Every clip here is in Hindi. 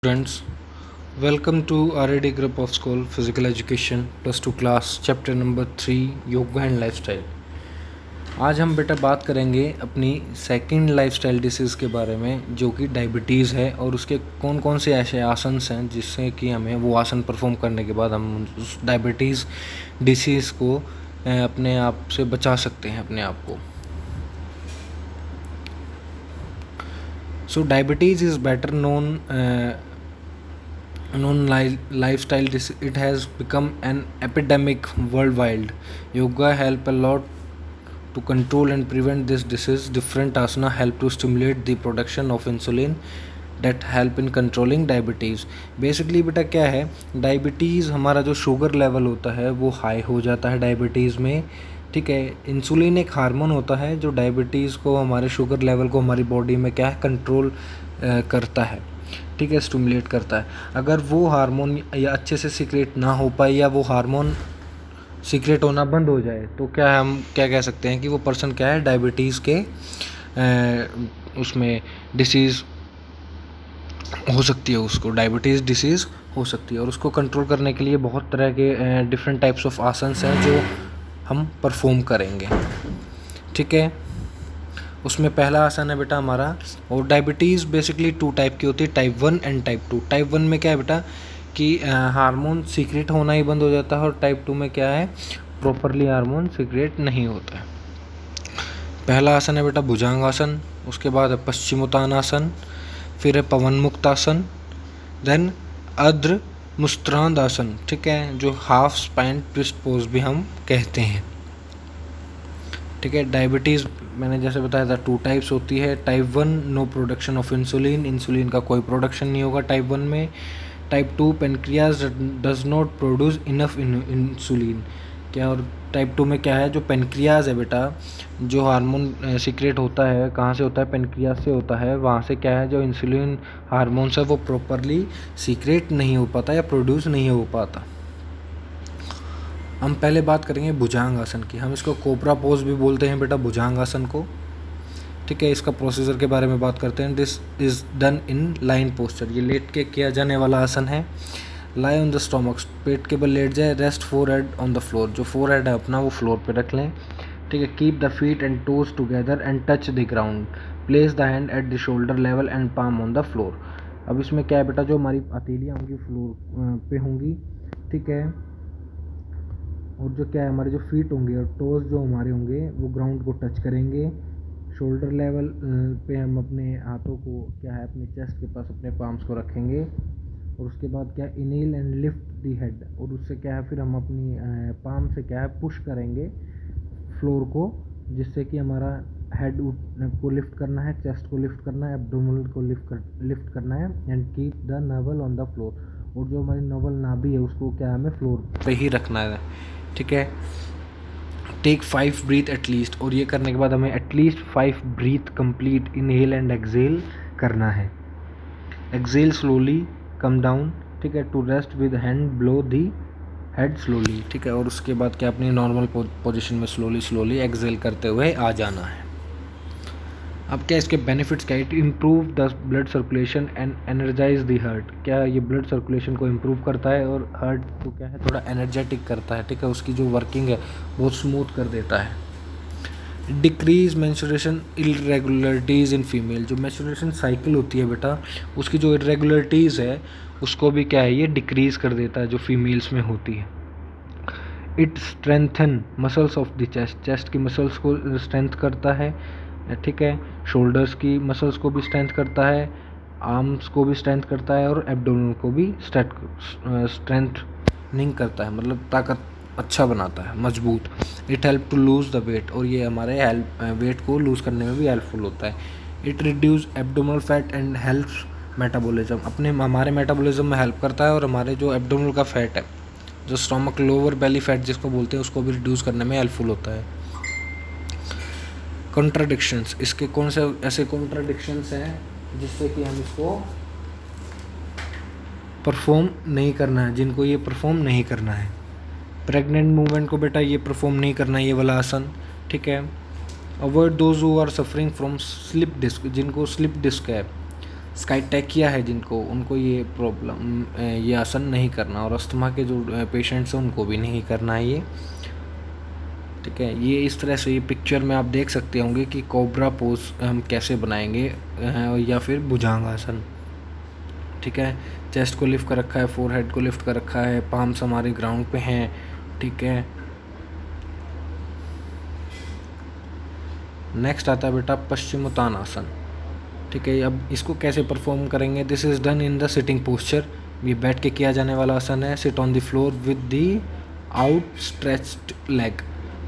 Students, welcome to RAD Group of School Physical Education Plus 2 Class Chapter Number 3 yoga and lifestyle. आज हम बेटा बात करेंगे अपनी सेकंड लाइफस्टाइल डिसीज़ के बारे में जो कि डायबिटीज़ है और उसके कौन कौन से ऐसे आसन हैं जिससे कि हमें वो आसन परफॉर्म करने के बाद हम उस डायबिटीज़ डिसीज़ को अपने आप से बचा सकते हैं अपने आप को। So diabetes is better known lifestyle it has become an epidemic worldwide. Yoga help a lot to control and prevent this disease. Different asana help to stimulate the production of insulin that help in controlling diabetes. Basically बेटा क्या है, डायबिटीज़ हमारा जो शुगर लेवल होता है वो हाई हो जाता है डायबिटीज़ में। ठीक है, इंसुलिन एक हार्मोन होता है जो डायबिटीज़ को, हमारे शुगर लेवल को हमारी बॉडी में क्या है कंट्रोल करता है। ठीक है, स्टिमुलेट करता है। अगर वो हार्मोन या अच्छे से सीक्रेट ना हो पाए या वो हार्मोन सीक्रेट होना बंद हो जाए तो क्या है, हम क्या कह सकते हैं कि वो पर्सन क्या है डायबिटीज़ के उसमें डिसीज़ हो सकती है, उसको डायबिटीज़ डिसीज़ हो सकती है। और उसको कंट्रोल करने के लिए बहुत तरह के डिफरेंट टाइप्स ऑफ आसन्स हैं जो हम परफॉर्म करेंगे। ठीक है, उसमें पहला आसन है बेटा हमारा, और डायबिटीज़ बेसिकली 2 टाइप की होती है, टाइप 1 एंड टाइप 2। टाइप 1 में क्या है बेटा कि हार्मोन सीक्रेट होना ही बंद हो जाता है, और टाइप 2 में क्या है प्रॉपरली हार्मोन सीक्रेट नहीं होता है। पहला आसन है बेटा भुजंगासन, उसके बाद है पश्चिमोत्तानासन, फिर है पवन मुक्तासन, देन अर्ध मुस्त्रांदासन। ठीक है, जो हाफ स्पाइन ट्विस्ट पोज भी हम कहते हैं। ठीक है, डायबिटीज़ मैंने जैसे बताया था 2 टाइप्स होती है। Type 1 no production of insulin, insulin का कोई प्रोडक्शन नहीं होगा टाइप 1 में। Type 2 pancreas does not produce enough insulin. क्या, और टाइप 2 में क्या है, जो पेनक्रियाज है बेटा, जो हार्मोन सीक्रेट होता है कहाँ से होता है, पेनक्रियाज से होता है। वहाँ से क्या है, जो इंसुलिन हार्मोन्स है वो प्रॉपरली सीक्रेट नहीं हो पाता या प्रोड्यूस नहीं हो पाता। हम पहले बात करेंगे भुजंगासन की। हम इसको कोबरा पोज भी बोलते हैं बेटा भुजंगासन को। ठीक है, इसका प्रोसीजर के बारे में बात करते हैं। This is done in line posture, ये लेट के किया जाने वाला आसन है। लाई ऑन द स्टोमक, पेट के बल लेट जाए। Rest forehead on the floor, जो फोरहेड है अपना वो फ्लोर पे रख लें। ठीक है, keep the feet and toes together and touch the ground. Place the hand at the shoulder level and palm on the floor. अब इसमें क्या है बेटा, जो हमारी हथेलियाँ होंगी फ्लोर पे होंगी। ठीक है, और जो क्या है हमारे जो फीट होंगे और टोज जो हमारे होंगे वो ग्राउंड को टच करेंगे। शोल्डर लेवल पे हम अपने हाथों को क्या है अपने चेस्ट के पास अपने पाम्स को रखेंगे। और उसके बाद क्या, inhale and lift the head, और उससे क्या है फिर हम अपनी पाम से क्या है पुश करेंगे फ्लोर को, जिससे कि हमारा हेड को लिफ्ट करना है, चेस्ट को लिफ्ट करना है, एब्डोमिनल को लिफ्ट करना है। And keep the Naval on the floor, और जो हमारी नवल नाभि है उसको क्या हमें फ्लोर पे ही रखना है। ठीक है, टेक 5 ब्रीथ एटलीस्ट, और ये करने के बाद हमें at least 5 breath complete inhale and exhale करना है। Exhale slowly come down. ठीक है, to rest with hand below the head slowly. ठीक है, और उसके बाद क्या अपनी नॉर्मल पोजीशन में स्लोली एक्सेल करते हुए आ जाना है। अब क्या इसके बेनिफिट्स क्या है, it improve the blood circulation and energise the heart. क्या ये ब्लड सर्कुलेशन को इम्प्रूव करता है और हार्ट को क्या है थोड़ा एनर्जेटिक करता है। ठीक है, उसकी जो वर्किंग है बहुत स्मूथ कर देता है। Decrease menstruation irregularities in female, जो मेंस्ट्रुएशन साइकिल होती है बेटा उसकी जो इरेगुलरिटीज़ है उसको भी क्या है ये डिक्रीज़ कर देता है जो फीमेल्स में होती है। It strengthen muscles of the chest, chest की मसल्स को स्ट्रेंथ करता है। ठीक है, शोल्डर्स की मसल्स को भी स्ट्रेंथ करता है, आर्म्स को भी स्ट्रेंथ करता है, और एब्डोमेन को भी स्ट्रेंथनिंग करता है, मतलब ताकत अच्छा बनाता है, मजबूत। It help to lose the weight, और ये हमारे वेट को लूज़ करने में भी हेल्पफुल होता है। It reduce abdominal fat and helps metabolism, अपने हमारे मेटाबॉलिज्म में हेल्प करता है, और हमारे जो एब्डोमिनल का फैट है, जो स्टोमक लोअर बेली फैट जिसको बोलते हैं, उसको भी रिड्यूस करने में हेल्पफुल होता है। कॉन्ट्राडिक्शंस, इसके कौन से ऐसे कॉन्ट्राडिक्शंस हैं जिससे कि हम इसको परफॉर्म नहीं करना है, जिनको ये परफॉर्म नहीं करना है। प्रेग्नेंट मूवमेंट को बेटा ये परफॉर्म नहीं करना है ये वाला आसन। ठीक है, avoid those who are suffering from slip disc, जिनको स्लिप डिस्क है, स्काईटैकिया है जिनको, उनको ये प्रॉब्लम, ये आसन नहीं करना, और अस्थमा के जो पेशेंट्स हैं उनको भी नहीं करना है ये, ठीक है। ये इस तरह से ये पिक्चर में आप देख सकते होंगे कि कोबरा पोज हम कैसे बनाएंगे, या फिर भुजंगासन, ठीक है। चेस्ट को लिफ्ट कर रखा है, फोरहेड को लिफ्ट कर रखा है, पाम्स हमारे ग्राउंड पे हैं, ठीक है। नेक्स्ट आता है बेटा पश्चिमोत्तानासन, ठीक है। अब इसको कैसे परफॉर्म करेंगे? This is done in the sitting posture, ये बैठ के किया जाने वाला आसन है। Sit on the floor with the out stretched leg,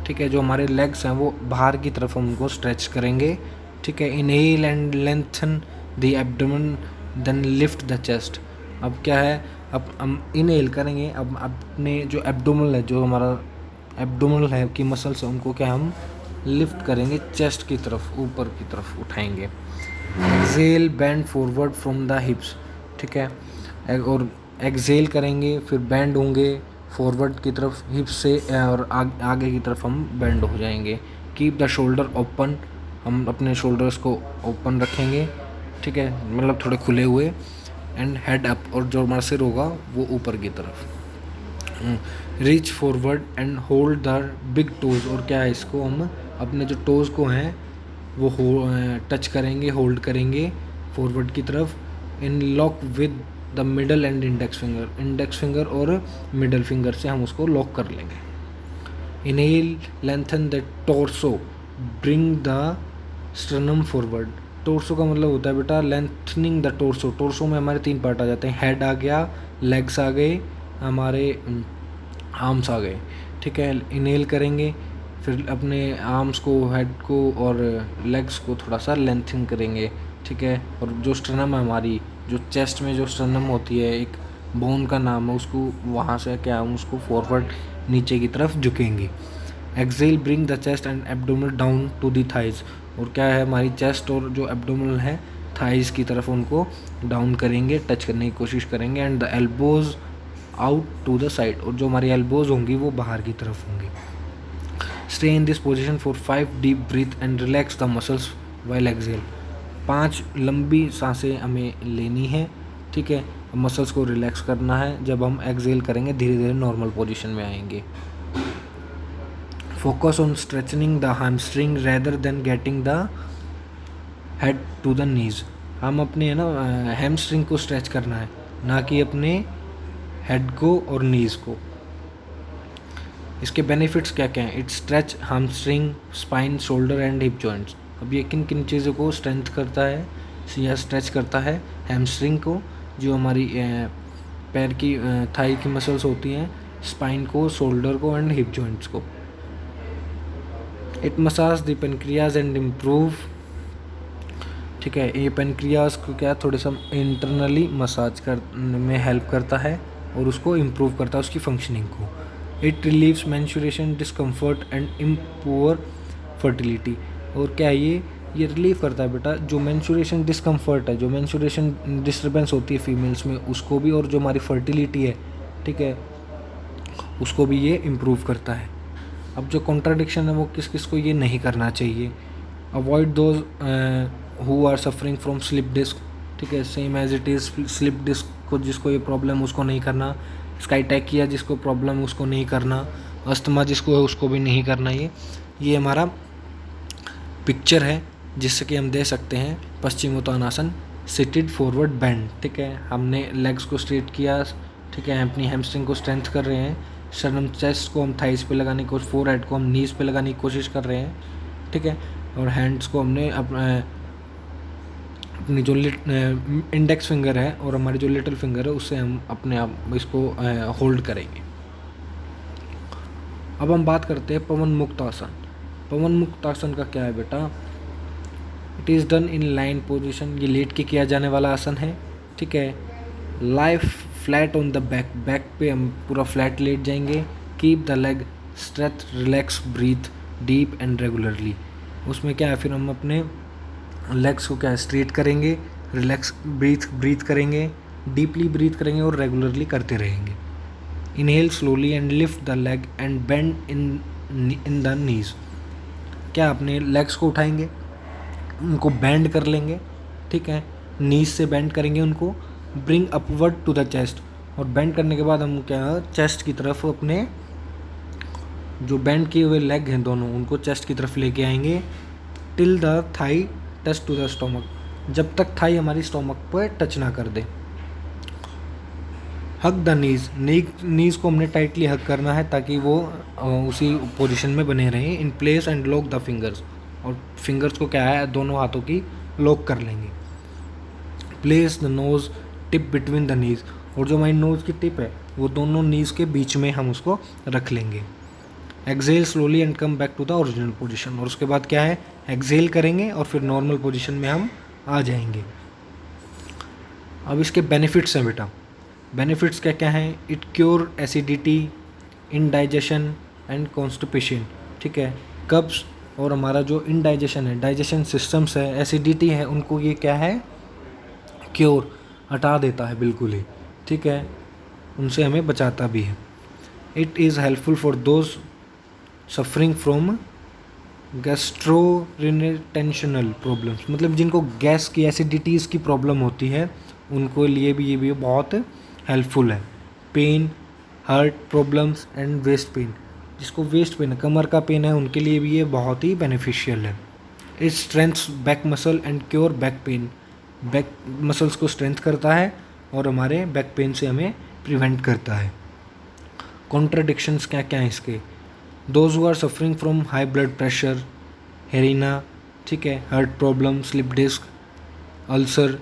ठीक है। जो हमारे लेग्स हैं वो बाहर की तरफ हम उनको स्ट्रेच करेंगे, ठीक है। Inhale and lengthen the abdomen then lift the chest. अब क्या है, अब हम इनहेल करेंगे, अब अपने जो एब्डोमल है, जो हमारा एब्डोमल है की मसल्स है, उनको क्या हम लिफ्ट करेंगे, चेस्ट की तरफ, ऊपर की तरफ उठाएंगे। Exhale bend forward from the hips, ठीक है। और एक्सेल करेंगे, फिर बेंड होंगे फॉरवर्ड की तरफ हिप्स से, और आगे की तरफ हम बेंड हो जाएंगे। कीप द शोल्डर ओपन, हम अपने शोल्डर्स को ओपन रखेंगे, ठीक है, मतलब थोड़े खुले हुए। एंड हेड अप, और जो हमारा सिर होगा वो ऊपर की तरफ। Reach forward and hold the big toes, और क्या है, इसको हम अपने जो टोज़ को हैं वो टच करेंगे, होल्ड करेंगे फॉरवर्ड की तरफ। इन lock with the middle and index finger और मिडल फिंगर से हम उसको लॉक कर लेंगे। Inhale lengthen the torso, bring the sternum forward. Torso का मतलब होता है बेटा लेंथनिंग द टोर्सो। टोर्सो में हमारे 3 पार्ट आ जाते हैं, हेड आ गया, लेग्स आ गए, हमारे आर्म्स आ गए, ठीक है। इनहेल करेंगे, फिर अपने आर्म्स को, हेड को और लेग्स को थोड़ा सा लेंथिंग करेंगे, ठीक है। और जो स्टर्नम है हमारी, जो चेस्ट में जो स्टर्नम होती है, एक बोन का नाम है, उसको वहाँ से क्या हम उसको फॉरवर्ड नीचे की तरफ झुकेंगे। Exhale bring the chest and abdominal down to the thighs, और क्या है, हमारी चेस्ट और जो एब्डोमिनल है थाइज की तरफ उनको डाउन करेंगे, टच करने की कोशिश करेंगे। And the elbows out to the side, और जो हमारी एल्बोज होंगी वो बाहर की तरफ होंगी। Stay in this position for 5 deep breath and relax the muscles while exhale. 5 लंबी सांसें हमें लेनी है, ठीक है। मसल्स को रिलैक्स करना है, जब हम एक्सेल करेंगे धीरे धीरे नॉर्मल पोजीशन में आएंगे। Focus on stretching the hamstring rather than getting the head to the knees. हम अपने है ना हैमस्ट्रिंग को स्ट्रेच करना है, ना कि अपने हेड को और नीज को। इसके बेनिफिट्स क्या क्या हैं? It stretch hamstring, spine, shoulder and hip joints. अब ये किन किन चीज़ों को स्ट्रेंथ करता है या स्ट्रेच करता है? हैमस्ट्रिंग को, जो हमारी पैर की थाई की मसल्स होती हैं, स्पाइन को, शोल्डर को एंड हिप जॉइंट्स को। It massage the pancreas and improve, ठीक है। ये पेनक्रियाज को क्या थोड़े सा इंटरनली मसाज करने में हेल्प करता है और उसको इम्प्रूव करता है उसकी फंक्शनिंग को। It relieves menstruation discomfort and improve fertility. और क्या है ये रिलीव करता है बेटा जो मेंस्ट्रुएशन डिस्कम्फर्ट है, जो मेंस्ट्रुएशन डिस्टर्बेंस होती है फीमेल्स में, उसको भी, और जो हमारी फर्टिलिटी है, ठीक है, उसको भी ये इम्प्रूव करता है। अब जो कॉन्ट्राडिक्शन है वो किस किस को ये नहीं करना चाहिए? Avoid those who are suffering from slip disc, ठीक है, same as it is. Slip disc को जिसको ये प्रॉब्लम उसको नहीं करना, स्काईटैकिया जिसको प्रॉब्लम उसको नहीं करना, अस्थमा जिसको है उसको भी नहीं करना। ये हमारा पिक्चर है जिससे कि हम दे सकते हैं पश्चिमोत्तानासन सिटेड फॉरवर्ड बेंड, ठीक है। हमने लेग्स को स्ट्रेट किया, ठीक है, अपनी हैमस्ट्रिंग को स्ट्रेंथ कर रहे हैं, स्टर्नम चेस्ट को हम थाइस पे लगाने की कोशिश, फोरहेड को हम नीज पे लगाने की कोशिश कर रहे हैं, ठीक है। और हैंड्स को हमने अपनी जो इंडेक्स फिंगर है और हमारी जो लिटिल फिंगर है उससे हम अपने आप इसको होल्ड करेंगे। अब हम बात करते हैं पवन मुक्त आसन। पवन मुक्त आसन का क्या है बेटा? It is done in line position, ये लेट के किया जाने वाला आसन है, ठीक है। Lie flat on the back, back पे हम पूरा फ्लैट लेट जाएंगे। Keep the leg stretch, relax, breathe deep and regularly. उसमें क्या है, फिर हम अपने लेग्स को क्या स्ट्रेट करेंगे, रिलैक्स ब्रीथ करेंगे, डीपली ब्रीथ करेंगे और रेगुलरली करते रहेंगे। Inhale slowly and lift the leg and bend in the knees. क्या अपने लेग्स को उठाएंगे, उनको बेंड कर लेंगे, ठीक है, नीज से बेंड करेंगे उनको, bring upward to the chest, और बेंड करने के बाद हम क्या चेस्ट की तरफ अपने जो बेंड किए हुए लेग हैं दोनों उनको चेस्ट की तरफ लेके आएंगे, till the thigh touch to the stomach, जब तक थाई हमारी स्टोमक पर टच ना कर दे। हग द नीज, नीज को हमने टाइटली हग करना है ताकि वो उसी पोजीशन में बने रहें। In place and lock the fingers, और फिंगर्स को क्या है दोनों हाथों की लॉक कर लेंगे। Place the nose tip between the knees, और जो हमारी नोज की टिप है वो दोनों नीज के बीच में हम उसको रख लेंगे। Exhale slowly and come back to the original position, और उसके बाद क्या है एक्सेल करेंगे और फिर नॉर्मल पोजीशन में हम आ जाएंगे। अब इसके बेनिफिट्स हैं बेटा, बेनिफिट्स क्या क्या हैं? It cure acidity, indigestion and constipation, ठीक है, कब्ज और हमारा जो इनडाइजेशन है, डाइजेशन सिस्टम्स है, एसिडिटी है, उनको ये क्या है क्योर, हटा देता है बिल्कुल ही, ठीक है, उनसे हमें बचाता भी है। It is helpful for those suffering from gastrointestinal problems, मतलब जिनको गैस की एसिडिटीज़ की प्रॉब्लम होती है उनको लिए भी ये भी बहुत हेल्पफुल है। Pain, heart problems and waist pain, जिसको वेस्ट पेन है, कमर का पेन है, उनके लिए भी ये बहुत ही बेनिफिशियल है। It strengths back muscle and cure back pain, back muscles को स्ट्रेंथ करता है और हमारे बैक पेन से हमें प्रिवेंट करता है। कॉन्ट्राडिक्शंस क्या क्या हैं इसके? Those who are suffering from high blood pressure, hernia, ठीक है, heart problem, slip disc, ulcer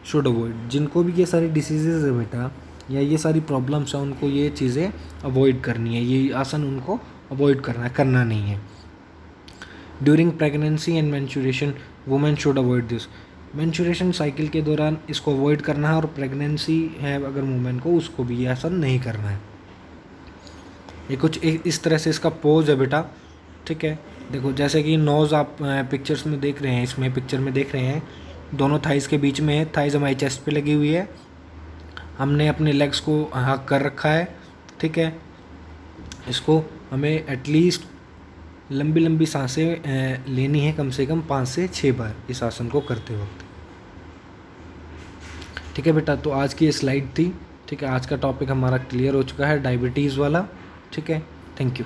should avoid, जिनको भी ये सारी डिसीजेज है बेटा या ये सारी प्रॉब्लम्स हैं उनको ये चीज़ें अवॉइड करनी है, ये आसन उनको अवॉइड करना है, करना नहीं है। During pregnancy and menstruation women should avoid this, menstruation cycle के दौरान इसको अवॉइड करना है, और प्रेगनेंसी है अगर वुमेन को उसको भी ये आसन नहीं करना है। ये कुछ इस तरह से इसका पोज है बेटा, ठीक है, देखो जैसे कि नोज़ आप पिक्चर्स में देख रहे हैं, इसमें पिक्चर में देख रहे हैं दोनों थाइज़ के बीच में है, थाइज़ हमारी चेस्ट पे लगी हुई है, हमने अपने लेग्स को हक कर रखा है, ठीक है, इसको हमें एटलीस्ट लंबी लंबी सांसें लेनी है, कम से कम 5 से 6 बार इस आसन को करते वक्त। ठीक है बेटा, तो आज की ये स्लाइड थी, ठीक है, आज का टॉपिक हमारा क्लियर हो चुका है डायबिटीज़ वाला, ठीक है, थैंक यू।